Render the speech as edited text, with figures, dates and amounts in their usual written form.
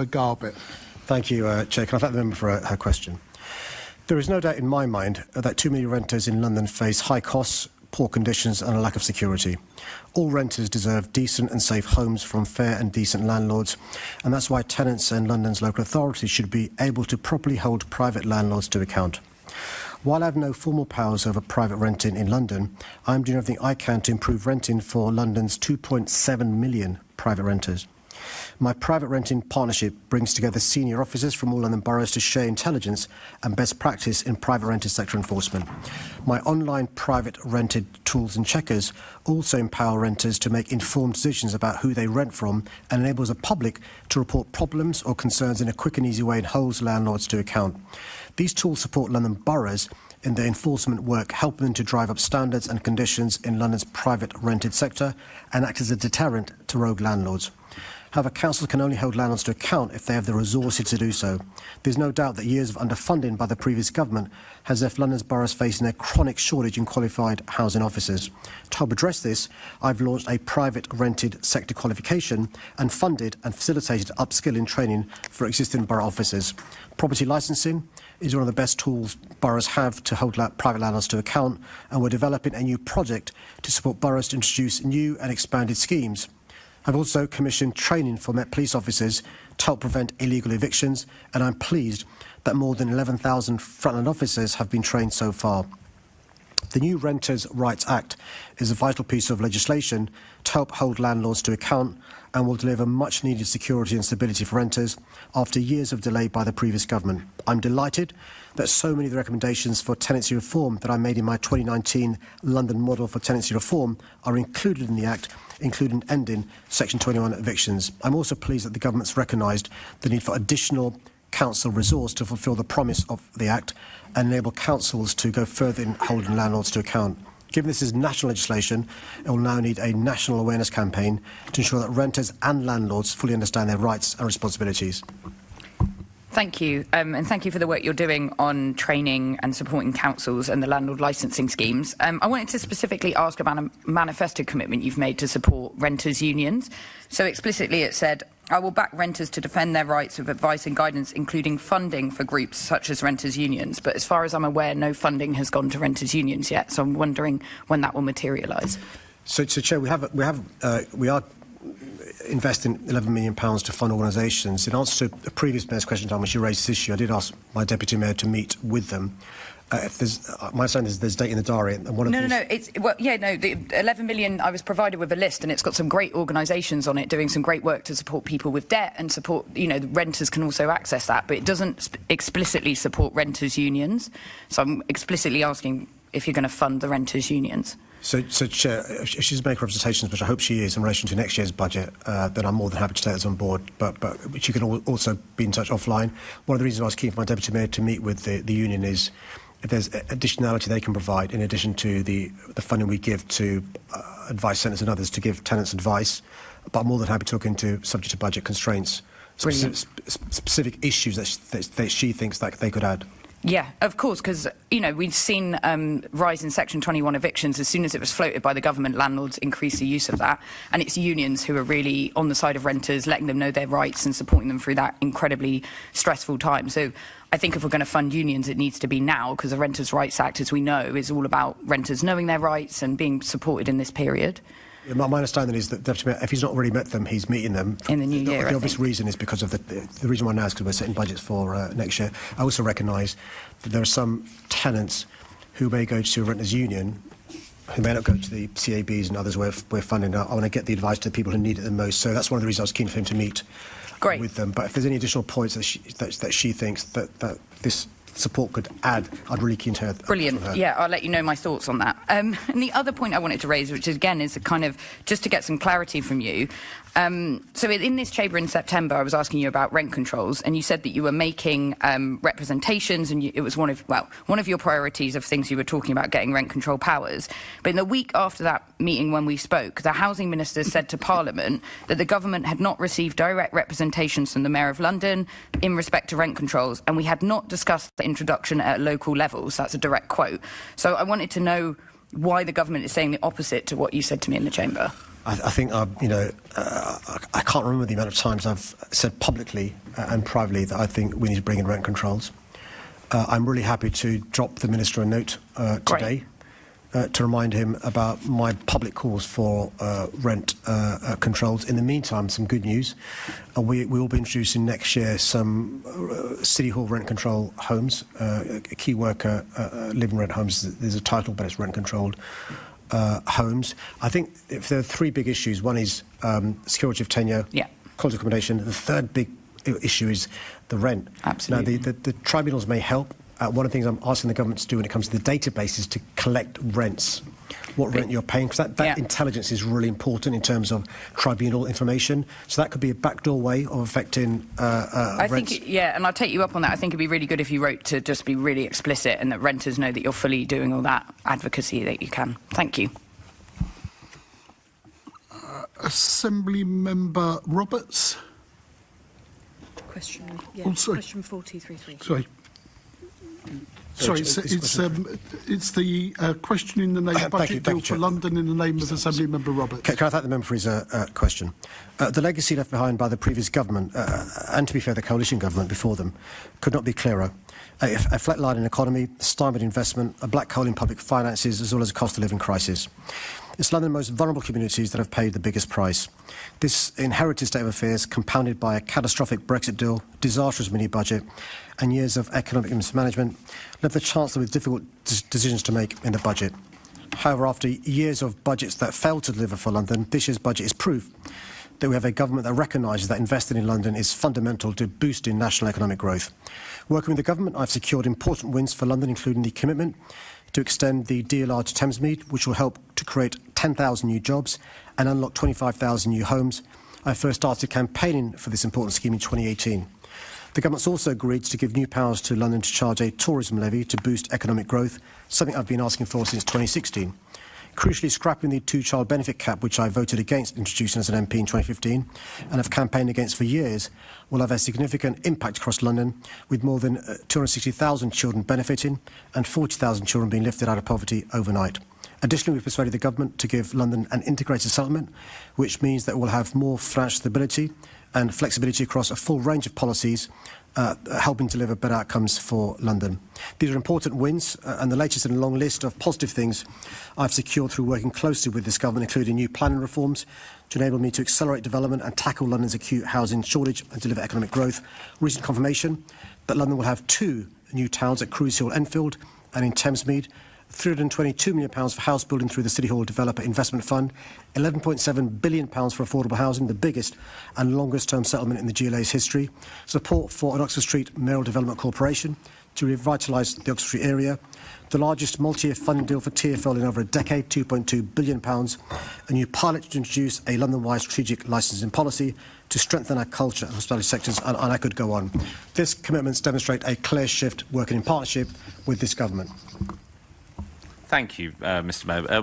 Garbett. Thank you, Chair. Can I thank the member for her question? There is no doubt in my mind that too many renters in London face high costs, poor conditions and a lack of security. All renters deserve decent and safe homes from fair and decent landlords, and that's why tenants and London's local authorities should be able to properly hold private landlords to account. While I have no formal powers over private renting in London, I am doing everything I can to improve renting for London's 2.7 million private renters. My private renting partnership brings together senior officers from all London boroughs to share intelligence and best practice in private rented sector enforcement. My online private rented tools and checkers also empower renters to make informed decisions about who they rent from and enables the public to report problems or concerns in a quick and easy way and holds landlords to account. These tools support London boroughs in their enforcement work, helping them to drive up standards and conditions in London's private rented sector and act as a deterrent to rogue landlords. However, councils can only hold landlords to account if they have the resources to do so. There's no doubt that years of underfunding by the previous government has left London's boroughs facing a chronic shortage in qualified housing officers. To help address this, I've launched a private rented sector qualification and funded and facilitated upskilling training for existing borough officers. Property licensing is one of the best tools boroughs have to hold private landlords to account, and we're developing a new project to support boroughs to introduce new and expanded schemes. I've also commissioned training for Met Police officers to help prevent illegal evictions, and I'm pleased that more than 11,000 frontline officers have been trained so far. The new Renters' Rights Act is a vital piece of legislation to help hold landlords to account and will deliver much-needed security and stability for renters after years of delay by the previous government. I'm delighted that so many of the recommendations for tenancy reform that I made in my 2019 London Model for Tenancy Reform are included in the Act, including ending Section 21 evictions. I'm also pleased that the government's recognised the need for additional council resource to fulfil the promise of the Act and enable councils to go further in holding landlords to account. Given this is national legislation, it will now need a national awareness campaign to ensure that renters and landlords fully understand their rights and responsibilities. Thank you, and thank you for the work you're doing on training and supporting councils and the landlord licensing schemes. I wanted to specifically ask about a manifesto commitment you've made to support renters' unions. So explicitly it said, I will back renters to defend their rights with advice and guidance, including funding for groups such as renters' unions. But as far as I'm aware, no funding has gone to renters' unions yet, so I'm wondering when that will materialise. So Chair, we are investing £11 million to fund organisations. In answer to a previous mayor's question time when she raised this issue, I did ask my deputy mayor to meet with them. My understanding is there's a date in the diary, and one of the 11 million. I was provided with a list, and it's got some great organisations on it doing some great work to support people with debt and support. The renters can also access that, but it doesn't explicitly support renters' unions. So I'm explicitly asking if you're going to fund the renters' unions. So, Chair, if she's making representations, which I hope she is, in relation to next year's budget, then I'm more than happy to take those on board. But she can also be in touch offline. One of the reasons I was keen for my deputy mayor to meet with the union is if there's additionality they can provide in addition to the funding we give to advice centres and others to give tenants advice. But I'm more than happy to look into, subject to budget constraints, specific issues that she thinks that they could add. Yeah, of course, because, we've seen rise in Section 21 evictions. As soon as it was floated by the government, landlords increased the use of that. And it's unions who are really on the side of renters, letting them know their rights and supporting them through that incredibly stressful time. So I think if we're going to fund unions, it needs to be now, because the Renters' Rights Act, as we know, is all about renters knowing their rights and being supported in this period. My understanding is that Deputy Mayor, if he's not already met them, he's meeting them. In the new year, The obvious reason is because of the reason why now is because we're setting budgets for next year. I also recognise that there are some tenants who may go to a renters' union, who may not go to the CABs and others where we're funding. I want to get the advice to the people who need it the most. So that's one of the reasons I was keen for him to meet with them. But if there's any additional points that she thinks that this support could add, I'd really keen to hear. Brilliant. Yeah, I'll let you know my thoughts on that. And the other point I wanted to raise, which again is a kind of just to get some clarity from you. So in this chamber in September, I was asking you about rent controls, and you said that you were making representations, and it was one of your priorities of things you were talking about, getting rent control powers. But in the week after that meeting when we spoke, the housing minister said to Parliament that the government had not received direct representations from the Mayor of London in respect to rent controls, and we had not discussed the introduction at local levels. That's a direct quote. So I wanted to know why the government is saying the opposite to what you said to me in the chamber. I think, I can't remember the amount of times I've said publicly and privately that I think we need to bring in rent controls. I'm really happy to drop the Minister a note today to remind him about my public calls for rent controls. In the meantime, some good news. We will be introducing next year some City Hall rent control homes, key worker living rent homes. There's a title, but it's rent controlled homes. I think if there are three big issues, one is security of tenure, quality accommodation. The third big issue is the rent. Absolutely. Now, the tribunals may help. One of the things I'm asking the government to do when it comes to the database is to collect rents, what rent you're paying, because that intelligence is really important in terms of tribunal information. So that could be a backdoor way of affecting I rents. think, and I'll take you up on that. I think it'd be really good if you wrote to just be really explicit and that renters know that you're fully doing all that advocacy that you can. Thank you. Assembly Member Roberts. Question, sorry. question 4233. Sorry. Sorry, it's the question in the name of Budget Bill for London in the name of Assembly Member Roberts. Can I thank the member for his question? The legacy left behind by the previous government, and to be fair, the coalition government before them, could not be clearer. A flatlining economy, stymied investment, a black hole in public finances, as well as a cost of living crisis. It's London's most vulnerable communities that have paid the biggest price. This inherited state of affairs, compounded by a catastrophic Brexit deal, disastrous mini-budget, and years of economic mismanagement, left the Chancellor with difficult decisions to make in the budget. However, after years of budgets that failed to deliver for London, this year's budget is proof that we have a government that recognises that investing in London is fundamental to boosting national economic growth. Working with the government, I've secured important wins for London, including the commitment to extend the DLR to Thamesmead, which will help to create 10,000 new jobs and unlock 25,000 new homes. I first started campaigning for this important scheme in 2018. The government's also agreed to give new powers to London to charge a tourism levy to boost economic growth, something I've been asking for since 2016. Crucially, scrapping the two-child benefit cap, which I voted against introducing as an MP in 2015 and have campaigned against for years, will have a significant impact across London, with more than 260,000 children benefiting and 40,000 children being lifted out of poverty overnight. Additionally, we persuaded the government to give London an integrated settlement, which means that it will have more financial stability and flexibility across a full range of policies, helping deliver better outcomes for London. These are important wins and the latest in a long list of positive things I've secured through working closely with this government, including new planning reforms to enable me to accelerate development and tackle London's acute housing shortage and deliver economic growth. Recent confirmation that London will have 2 new towns at Cruise Hill Enfield and in Thamesmead, £322 million for house building through the City Hall Developer Investment Fund, £11.7 billion for affordable housing, the biggest and longest term settlement in the GLA's history, support for an Oxford Street Mayoral Development Corporation to revitalise the Oxford Street area, the largest multi-year funding deal for TfL in over a decade, £2.2 billion, a new pilot to introduce a London-wide strategic licensing policy to strengthen our culture and hospitality sectors, and I could go on. These commitments demonstrate a clear shift working in partnership with this government. Thank you, Mr. Mayor.